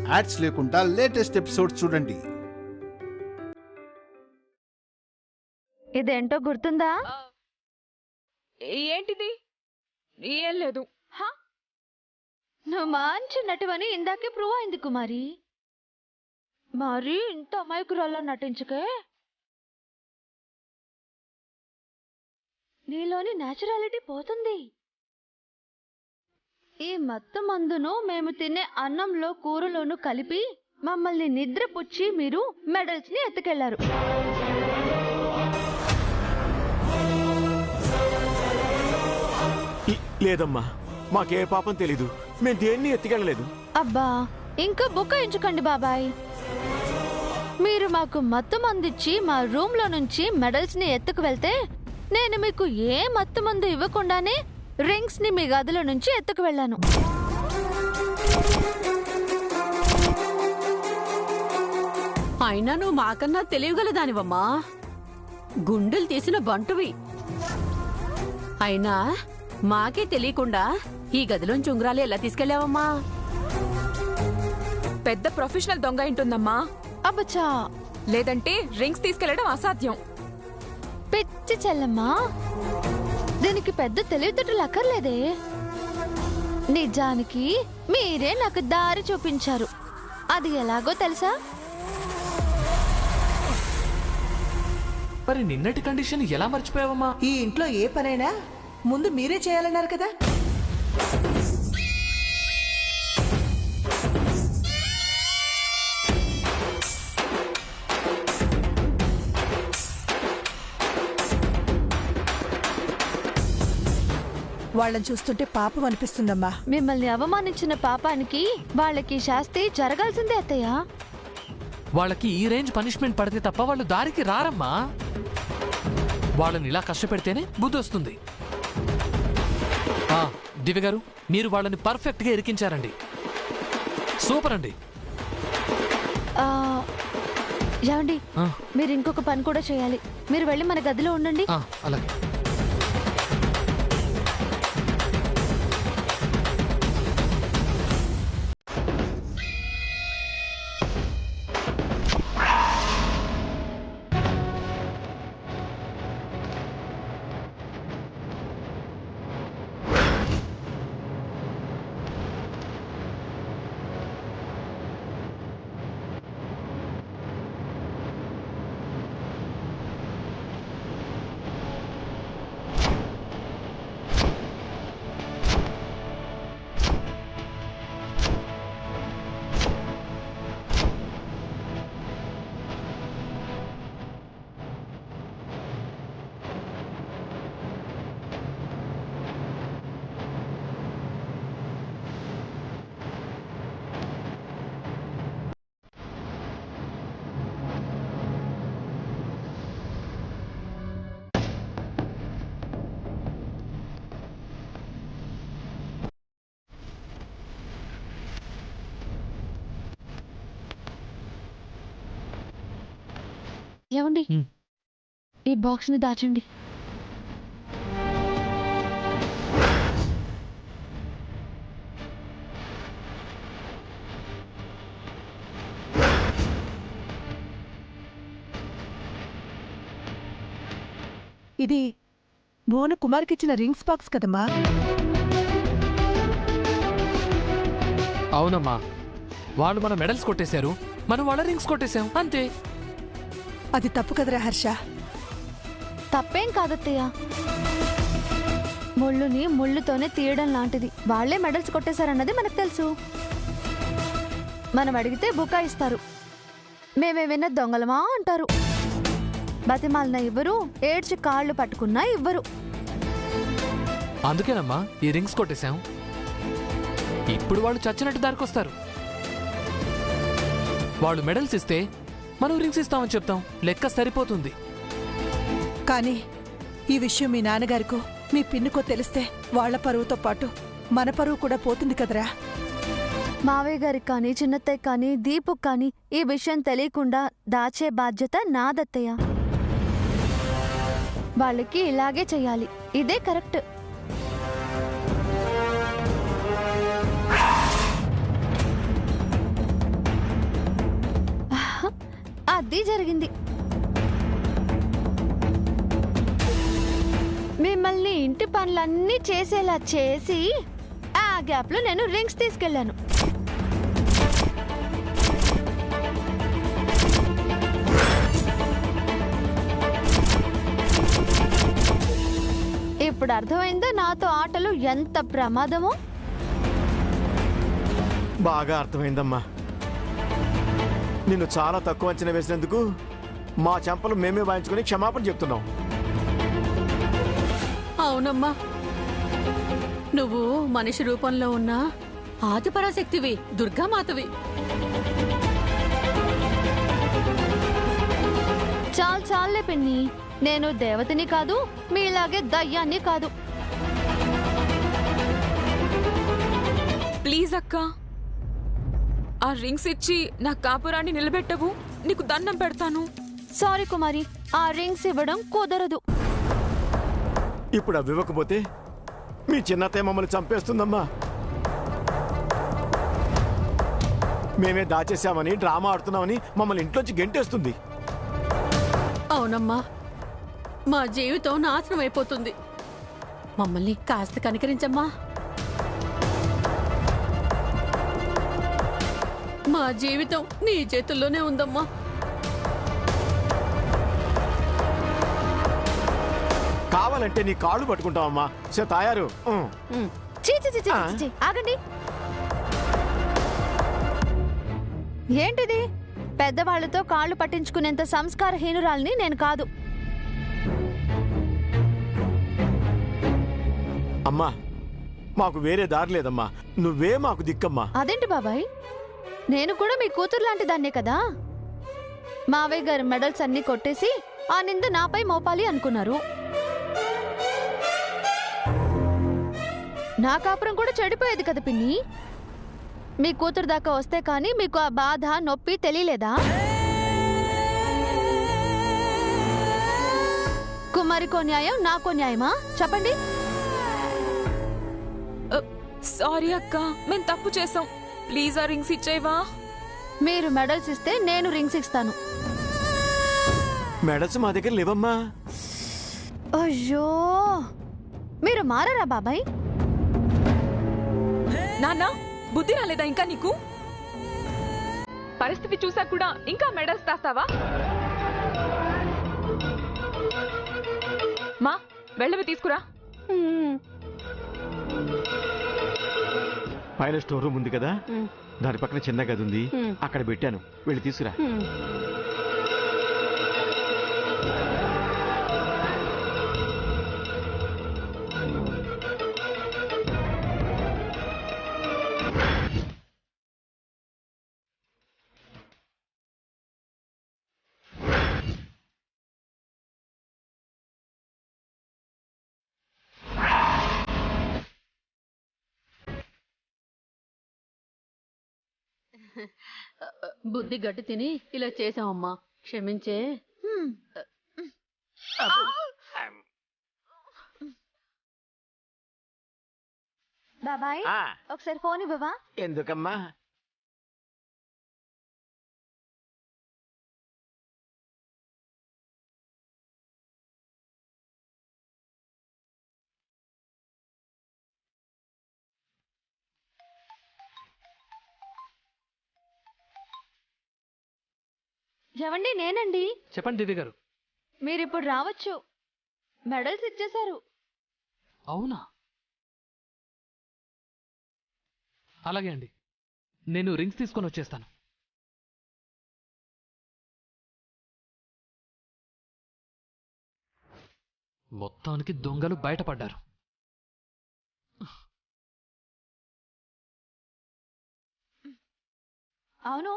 Ads లేకుండా latest episodes చూడండి. ఇదేంటో గుర్తుందా? ఏంటిది? ఏం లేదు. నువ్వు మంచి నటివని ఇందాకే ప్రూవ్ అయింది కుమారి. మరి ఇంత అమాయకురాల్లో నటించకే. నీలోని నేచురాలిటీ పోతుంది. ఈ మత్తు మందును మేము తినే అన్నంలో కూరలోను కలిపి మమ్మల్ని నిద్రపుచ్చి మీరు మెడల్స్ ని ఎత్తుకెళ్లారు. లేదమ్మా, మాకే పాపం తెలీదు. మేము దేన్ని ఎత్తుకెళ్ళలేదు. అబ్బా, ఇంకా బుకాయించకండి బాబాయ్. మీరు మాకు మత్తు మందిచ్చి మా రూమ్ లో నుంచి మెడల్స్ ని ఎత్తుకు వెళ్తే నేను మీకు ఏ మత్తు మందు ఇవ్వకుండానే రింగ్స్ ని మీ గదిలో నుంచి ఎత్తుకు వెళ్ళాను. అయినా నువ్వు మాకన్నా తెలియగలదానివమ్మా. గుండెలు తీసిన బంటువి. అయినా మాకే తెలియకుండా ఈ గదిలోంచి ఉంగరాలు ఎలా తీసుకెళ్లావమ్మా? పెద్ద ప్రొఫెషనల్ దొంగ ఇంటుందమ్మా. అబ్బచ్చా, లేదంటే రింగ్స్ తీసుకెళ్లడం అసాధ్యం. పిచ్చి చెల్లమ్మా, దీనికి పెద్ద తెలివితేటలు అక్కర్లేదే. నిజానికి మీరే నాకు దారి చూపించారు. అది ఎలాగో తెలుసా? మరి నిన్నటి కండిషన్ ఎలా మర్చిపోయావమ్మా? ఈ ఇంట్లో ఏ పనైనా ముందు మీరే చేయాలన్నారు కదా. వాళ్ళని చూస్తుంటే పాపం అనిపిస్తుందమ్మా. మిమ్మల్ని అవమానించిన పాపానికి వాళ్ళకి శాస్తి జరగాల్సిందే అత్తయ్య. వాళ్ళకి ఈ రేంజ్ పనిష్మెంట్ పడితే తప్ప వాళ్ళు దారికి రారమ్మా. వాళ్ళని ఇలా కష్టపెడితేనే బుద్ధి వస్తుంది. దివ్య గారు, మీరు వాళ్ళని పర్ఫెక్ట్ గా ఇరికించారండి. సూపర్ అండి. ఏమండి, మీరు ఇంకొక పని కూడా చేయాలి. మీరు వెళ్ళి మన గదిలో ఉండండి. అలాగే. ఏమండి, ఈ బాక్స్ ని దాచండి. ఇది మోన కుమార్కిచ్చిన రింగ్స్ బాక్స్ కదమ్మా. అవునమ్మా, వాళ్ళు మన మెడల్స్ కొట్టేశారు, మనం వాళ్ళ రింగ్స్ కొట్టేశాం, అంతే. అది తప్పు కదరా హర్ష. తప్పేం కాదత్తయ్య. ముళ్ళుని ముళ్ళుతోనే తీయడం లాంటిది. వాళ్లే మెడల్స్ కొట్టేశారన్నది మనకు తెలుసు. మనం అడిగితే బుకాయిస్తారు. మేమేమైనా దొంగలమా అంటారు. బతిమాలిన ఇవ్వరు, ఏడ్చి కాళ్ళు పట్టుకున్నా ఇవ్వరు. అందుకేనమ్మా ఈ రింగ్స్ కొట్టేశాం. ఇప్పుడు వాళ్ళు చచ్చినట్టు దారికొస్తారు. వాళ్ళు మెడల్స్ ఇస్తే మనం రింగ్స్ ఇస్తామని చెప్తాం, లెక్క సరిపోతుంది. కానీ ఈ విషయం మీ నాన్నగారికో మీ పిన్నుకో తెలిస్తే వాళ్ల పరువుతో పాటు మన పరువు కూడా పోతుంది కదరా. మావయ్య గారికి కానీ చిన్నత్తయ్య కానీ దీపుకు కానీ ఈ విషయం తెలియకుండా దాచే బాధ్యత నాదత్తయ్య. వాళ్ళకి ఇలాగే చెయ్యాలి. ఇదే కరెక్ట్. అది జరిగింది. మిమ్మల్ని ఇంటి పనులన్నీ చేసేలా చేసి ఆ గ్యాప్లో నేను రింగ్స్ తీసుకెళ్లాను. ఇప్పుడు అర్థమైందా నాతో ఆటలు ఎంత ప్రమాదమో? బాగా అర్థమైందమ్మా. నిన్ను చాలా తక్కువ అంచనా వేసినందుకు మా చెంపలు మేమే వాయించుకుని క్షమాపణ చెప్తున్నాం. అవునమ్మా, నువ్వు మనిషి రూపంలో ఉన్న ఆదిపరాశక్తివి, దుర్గామాతవి. చాలే పిన్ని, నేను దేవతని కాదు, మీలాగే దయ్యాన్ని కాదు. ప్లీజ్ అక్క, ఆ రింగ్స్ ఇచ్చి నా కాపురాన్ని నిలబెట్టవు. నీకు దండం పెడతాను. సారీ కుమారి, ఆ రింగ్స్ ఇవ్వడం కుదరదు. ఇప్పుడు అవి ఇవ్వకపోతే మీ చిన్నతయ్య మమ్మల్ని చంపేస్తుందమ్మా. మేమే దాచేసామని, డ్రామా ఆడుతున్నామని మమ్మల్ని ఇంట్లోంచి గెంటేస్తుంది. అవునమ్మా, మా జీవితం నాశనం అయిపోతుంది. మమ్మల్ని కాస్త కనికరించమ్మా. మా జీవితం నీ చేతుల్లోనే ఉందమ్మా. కావాలంటే నీ కాళ్ళు పట్టుకుంటావమ్మా. తాయారు చీ చీ చీ చీ, చీ, చీ. ఆగండి. ఏంటిది? పెద్దవాళ్లతో కాళ్ళు పట్టించుకునేంత సంస్కారహీనురాల్ని నేను కాదు. అమ్మా, మాకు వేరే దారి లేదమ్మా. నువ్వే మాకు దిక్కమ్మా. అదేంటి బాబాయ్, నేను కూడా మీ కూతురు లాంటి దాన్నే కదా. మావయ్య గారి మెడల్స్ అన్ని కొట్టేసి ఆ నింద నాపై మోపాలి అనుకున్నారు. నా కాపురం కూడా చెడిపోయేది కదా పిన్ని. మీ కూతురు దాకా వస్తే కానీ మీకు ఆ బాధ నొప్పి తెలియలేదా? కుమారికో న్యాయం, నాకో న్యాయమా? చెప్పండి. సారీ అక్క, మేము తప్పు చేసాం. ప్లీజ్ ఆ రింగ్స్ ఇచ్చేవా? మీరు మెడల్స్ ఇస్తే నేను రింగ్స్ ఇస్తాను. మెడల్స్ మా దగ్గర లేవమ్మా. అయ్యో, మీరు మారరా బాబాయ్? నాన్న, బుద్ధి రాలేదా ఇంకా నీకు? పరిస్థితి చూసా కూడా ఇంకా మెడల్స్ దాస్తావా? మా వెళ్ళవి తీసుకురా. పైన స్టోర్ రూమ్ ఉంది కదా, దాని పక్కన చిన్న గది ఉంది, అక్కడ పెట్టాను. వెళ్ళి తీసుకురా. బుద్ధి గడ్డి తిని ఇలా చేసామమ్మా, క్షమించే. బాబాయ్, ఒకసారి ఫోన్ ఇవ్వవా? ఎందుకమ్మా? ఏవండి, నేనండి. చెప్పండి దివ్య గారు. మీరిప్పుడు రావచ్చు. మెడల్స్ ఇచ్చేశారు. అవునా? అలాగే అండి, నేను రింగ్స్ తీసుకొని వచ్చేస్తాను. మొత్తానికి దొంగలు బయటపడ్డారు. అవును,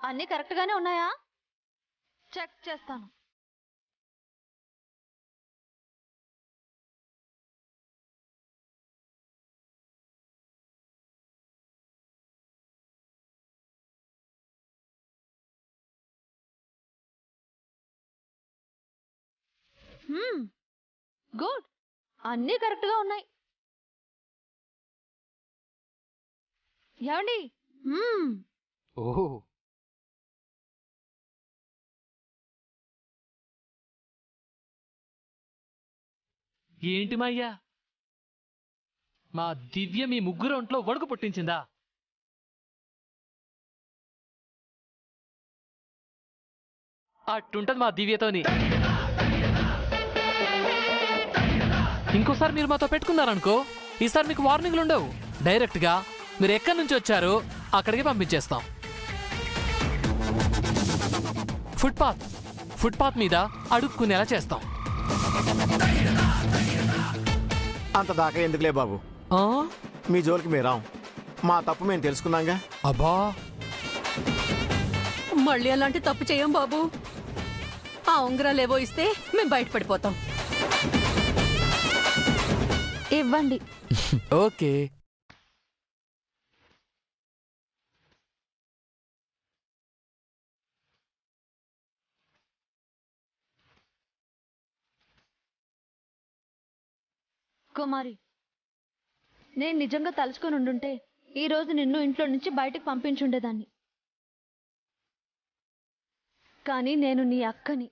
అన్నీ కరెక్ట్ గానే ఉన్నాయా? చెక్ చేస్తాను. గుడ్, అన్నీ కరెక్ట్ గా ఉన్నాయి. ఏమండి? ఓహో, ఏంటి మాయ్యా, మా దివ్య మీ ముగ్గురు ఒంట్లో వణుకు పుట్టించిందా? అట్టుంటది మా దివ్యతోని. ఇంకోసారి మీరు మాతో పెట్టుకున్నారనుకో, ఈసారి మీకు వార్నింగ్లు ఉండవు. డైరెక్ట్గా మీరు ఎక్కడి నుంచి వచ్చారో అక్కడికి పంపించేస్తాం. ఫుట్పాత్ మీద అడుక్కునేలా చేస్తాం. అంత దాకా ఎందుకులే బాబు, ఆ? మీ జోలికి మీరు రాం. మా తప్పు మేము తెలుసుకున్నాంగా. అబ్బా, మళ్ళీ అలాంటి తప్పు చేయం బాబు. ఆ ఉంగరాలేవో ఇస్తే మేము బయటపడిపోతాం. ఇవ్వండి. ఓకే. కుమారి, నేను నిజంగా తలుచుకొని ఉండుంటే ఈరోజు నిన్ను ఇంట్లో నుంచి బయటకు పంపించుండేదాన్ని. కానీ నేను నీ అక్కని.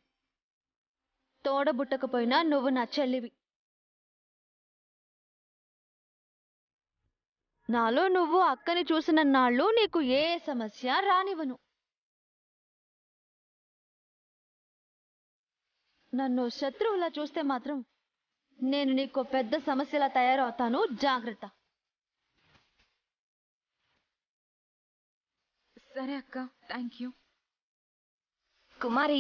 తోడబుట్టకపోయినా నువ్వు నా చెల్లివి. నాలో నువ్వు అక్కని చూసిన నాళ్ళు నీకు ఏ సమస్య రానివ్వను. నన్ను శత్రువులా చూస్తే మాత్రం నేను నీకు పెద్ద సమస్యలా తయారవుతాను. జాగ్రత్త. సరే అక్క, థ్యాంక్ యూ. కుమారి,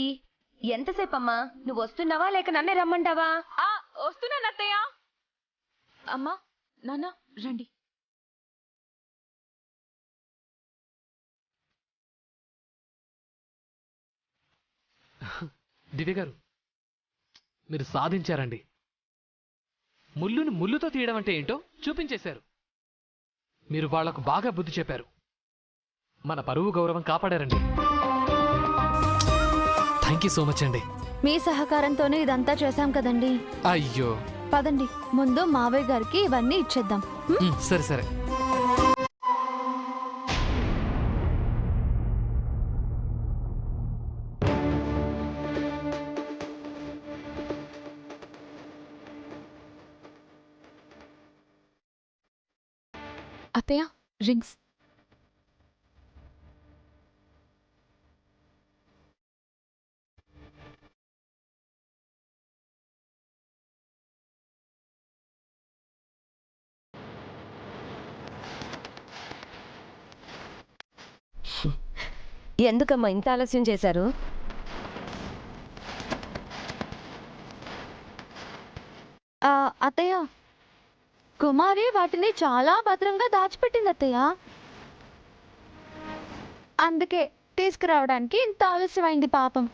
ఎంతసేపమ్మా? నువ్వు వస్తున్నావా లేక నన్నే రమ్మంటావా? వస్తున్నాను అత్తయ్య. అమ్మా, నాన్న రండి. దివ్య గారు, మీరు సాధించారండి. ముళ్ళును ముళ్ళుతో తీయడం అంటే ఏంటో చూపించేశారు. మీరు వాళ్లకు బాగా బుద్ధి చెప్పారు. మన పరువు గౌరవం కాపాడారండి. థ్యాంక్ యూ సో మచ్ అండి. మీ సహకారంతోనే ఇదంతా చేశాం కదండి. అయ్యో, పదండి, ముందు మావయ్య గారికి ఇవన్నీ ఇచ్చేద్దాం. సరే సరే. అత్తయ్య, రింగ్స్. ఎందుకమ్మా ఇంత ఆలస్యం చేశారు? అత్తయ్య, కుమారి వాటిని చాలా భద్రంగా దాచిపెట్టింది అత్తయ్య. అందుకే తీసుకురావడానికి ఇంత ఆలస్యమైంది పాపం.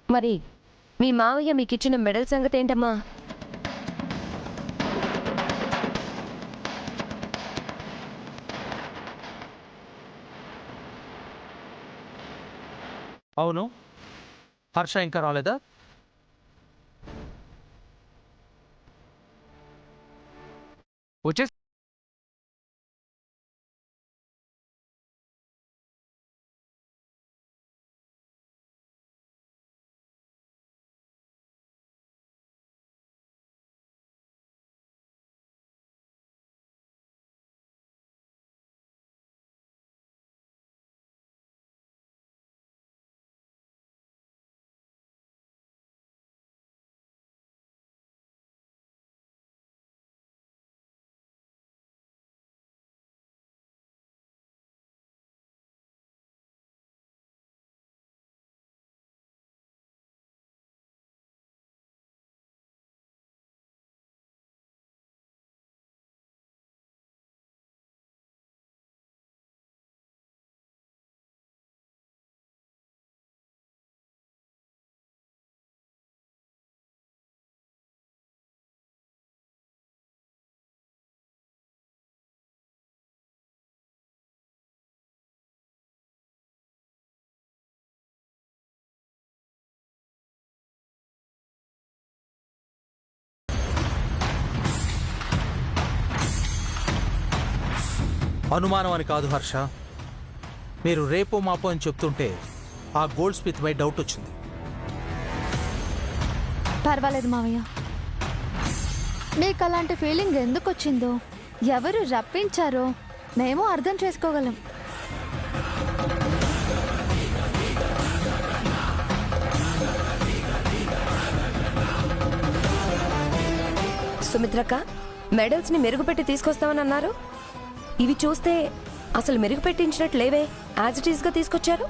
మరి మీ మావయ్య మీకిచ్చిన మెడల్ సంగతి ఏంటమ్మా? అవును, హర్ష ఇంకా రాలేదా? వచ్చే అనుమానం అని కాదు హర్ష, మీరు రేపో మాపో అని చెప్తుంటే ఆ గోల్డ్ స్మిత్ పై డౌట్ వచ్చింది. పర్వాలేదు మావయ్య. మీకు అలాంటి ఫీలింగ్ ఎందుకు వచ్చిందో, ఎవరు రప్పించారో మేము అర్థం చేసుకోగలం. సుమిత్రక్క, మెడల్స్ ని మెరుగుపెట్టి తీసుకొస్తామని అన్నారు. ఇవి చూస్తే అసలు మెరుగుపెట్టించినట్టు లేవే, యాజ్ ఇట్ ఈస్ గా తీసుకొచ్చారు.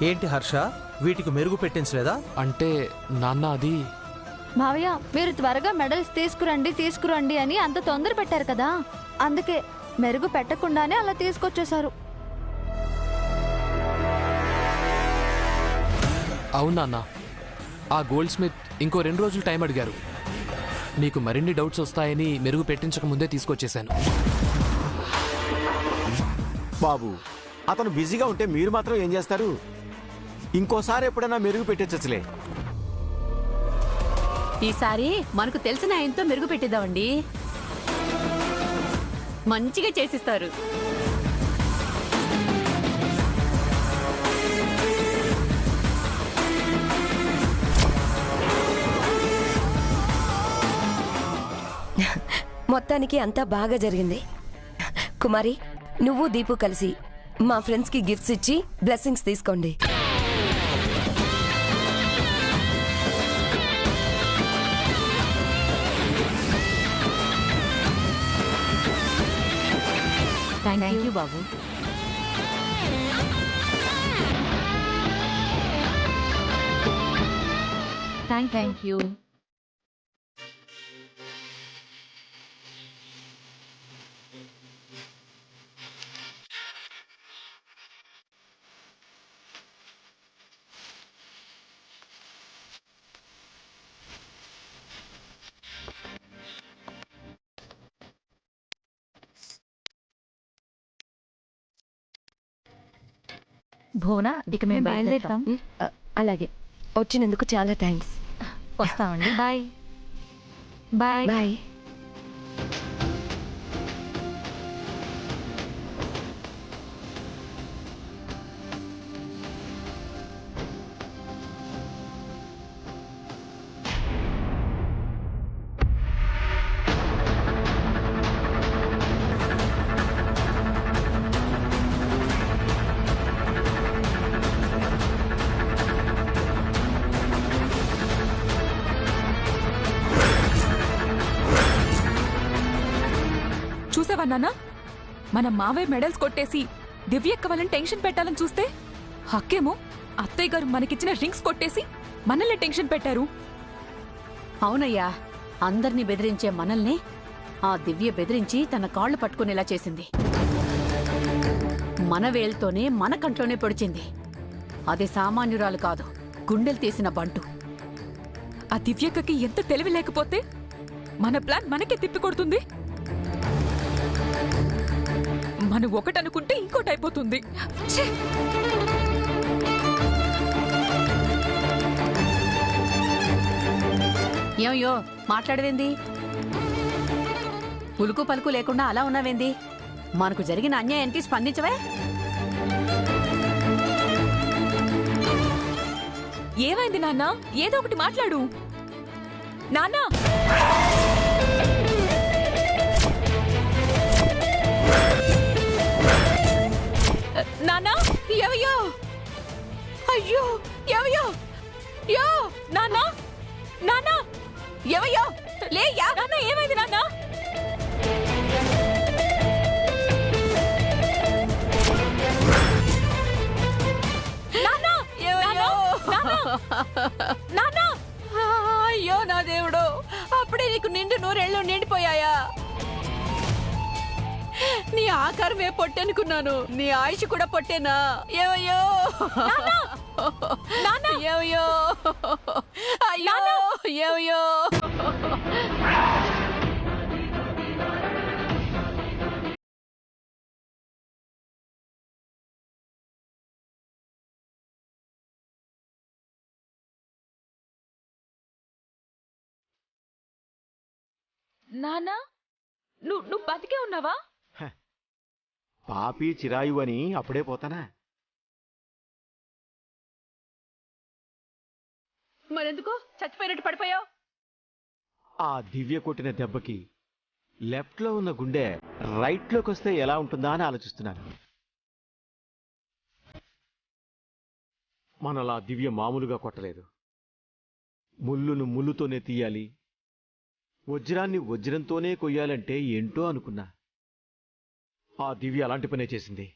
ఏంటి హర్ష, వీటికి మెరుగు పెట్టించలేదా? అంటే నాన్న అది మావయ్య, మీరు త్వరగా మెడల్స్ తీసుకురండి అని అంత తొందర పెట్టారు కదా, అందుకే మెరుగు పెట్టకుండానే అలా తీసుకొచ్చేశారు. అవును నాన్న, ఆ గోల్డ్ స్మిత్ ఇంకో 2 రోజులు టైం అడిగారు. మీకు మరిన్ని డౌట్స్ వస్తాయని మెరుగు పెట్టించక ముందే తీసుకొచ్చేశాను. బాబు, అతను బిజీగా ఉంటే మీరు మాత్రం ఏం చేస్తారు? ఇంకోసారి ఎప్పుడైనా మెరుగు పెట్టించచ్చులే. ఈసారి మనకు తెలిసిన ఆయనతో మెరుగు పెట్టిద్దామండి, మంచిగా చేసిస్తారు. మొత్తానికి అంతా బాగా జరిగింది. కుమారి, నువ్వు దీపు కలిసి మా ఫ్రెండ్స్ కి గిఫ్ట్స్ ఇచ్చి బ్లెస్సింగ్స్ తీసుకోండి. థ్యాంక్ యూ బాబు. Thank you. భోనా, ఇక మేము బయలుదేరుతాం. అలాగే, వచ్చినందుకు చాలా థ్యాంక్స్. వస్తామండి. Bye bye bye. చూసావా నాన్న, మన మావయ్య మెడల్స్ కొట్టేసి దివ్యక్క వాళ్ళని టెన్షన్ పెట్టాలని చూస్తే, హక్కేమో అత్తయ్య గారు మనకిచ్చిన రింగ్స్ కొట్టేసి మనల్ని టెన్షన్ పెట్టారు. అవునయ్యా, అందర్నీ బెదిరించే మనల్ని ఆ దివ్య బెదిరించి తన కాళ్ళు పట్టుకునేలా చేసింది. మన వేళ్తోనే మన కంట్లోనే పొడిచింది. అది సామాన్యురాలు కాదు, గుండెలు తీసిన బంటు. ఆ దివ్యక్కకి ఎంత తెలివి లేకపోతే మన ప్లాన్ మనకే తిప్పికొడుతుంది. మనం ఒకటనుకుంటే ఇంకోటి అయిపోతుంది. ఛీ! ఏమయ్యో, మాట్లాడవేంది? ఉలుకు పలుకు లేకుండా అలా ఉన్నావేంది? మనకు జరిగిన అన్యాయానికి స్పందించవే. ఏమైంది నాన్న? ఏదో ఒకటి మాట్లాడు నాన్న. నాన్నా, ఏవయ్యో, అయ్యో, ఏవయ్యో, యో నాన్నా, నాన్నా, ఏవయ్యో, లేయ్యా. నాన్న, ఏమైంది నాన్న? అయ్యో నా దేవుడు, అప్పుడే నీకు నిండు 100 ఏళ్ళు నిండిపోయాయా? నీ ఆకారమే పొట్టనుకున్నాను, నీ ఆయుష్ కూడా పొట్టేనా? ఏవయ్యో, ఏవయ్యో, అయ్యో, ఏవయ్యో. నాన్నా, నువ్వు బతికే ఉన్నావా? పాపి చిరాయు అని అప్పుడే పోతానా? మరెందుకు చచ్చిపోయినట్టు పడిపోయావు? ఆ దివ్య కొట్టిన దెబ్బకి లెఫ్ట్లో ఉన్న గుండె రైట్లోకి వస్తే ఎలా ఉంటుందా అని ఆలోచిస్తున్నాను. మనలా దివ్య మామూలుగా కొట్టలేదు. ముళ్ళును ముళ్ళుతోనే తీయాలి, వజ్రాన్ని వజ్రంతోనే కొయ్యాలంటే ఏంటో అనుకున్నా. ఆ దివ్య అలాంటి పనే చేసింది.